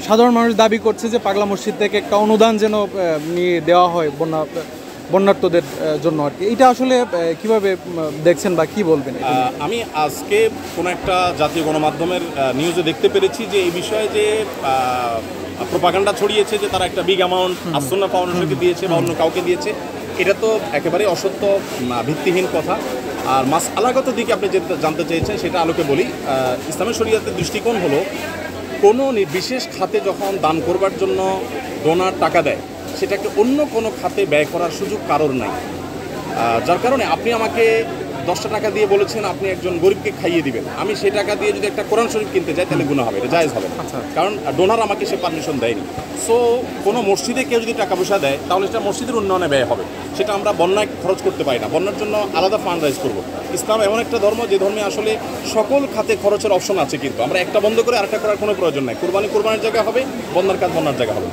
সাধারণ মানুষ দাবি করছে যে পাগলা মসজিদ থেকে একটা অনুদান যেন নিয়ে দেওয়া হয় বন্যার্তদের জন্য আর কি। এটা আসলে কিভাবে দেখছেন বা কি বলবেন? আমি আজকে কোনো একটা জাতীয় গণমাধ্যমের নিউজে দেখতে পেরেছি যে এই বিষয়ে যে প্রোপাগান্ডা ছড়িয়েছে যে তারা একটা বিগ অ্যামাউন্ট আসন্না ফাউন্ডেশনকে দিয়েছে বা অন্য কাউকে দিয়েছে, এটা তো একেবারে অসত্য, ভিত্তিহীন কথা। আর মাসআলাগত দিকে আপনি যেটা জানতে চেয়েছেন সেটা আলোকে বলি। ইসলামী শরীয়তের দৃষ্টিকোণ হলো কোনো বিশেষ খাতে যখন দান করবার জন্য ডোনার টাকা দেয়, সেটাকে অন্য কোনো খাতে ব্যয় করার সুযোগ কারোর নাই। যার কারণে আপনি আমাকে 10টা টাকা দিয়ে বলেছেন আপনি একজন গরিবকে খাইয়ে দিবেন, আমি সেই টাকা দিয়ে যদি একটা কোরআন শরীফ কিনতে যাই তাহলে গুনাহ হবে, এটা জায়েজ হবে না, কারণ ডোনার আমাকে সে পারমিশন দেয়নি। সো কোনো মসজিদে কেউ যদি টাকা পয়সা দেয় তাহলে সেটা মসজিদের উন্নয়নে ব্যয় হবে, সেটা আমরা বন্যায় খরচ করতে পারি না, বন্যার জন্য আলাদা ফান্ড রাইজ করবো। ইসলাম এমন একটা ধর্ম যে ধর্মে আসলে সকল খাতে খরচের অপশন আছে, কিন্তু আমরা একটা বন্ধ করে আরেকটা করার কোনো প্রয়োজন নাই। কোরবানির জায়গা হবে, বন্যার কাজ বন্যার জায়গা হবে।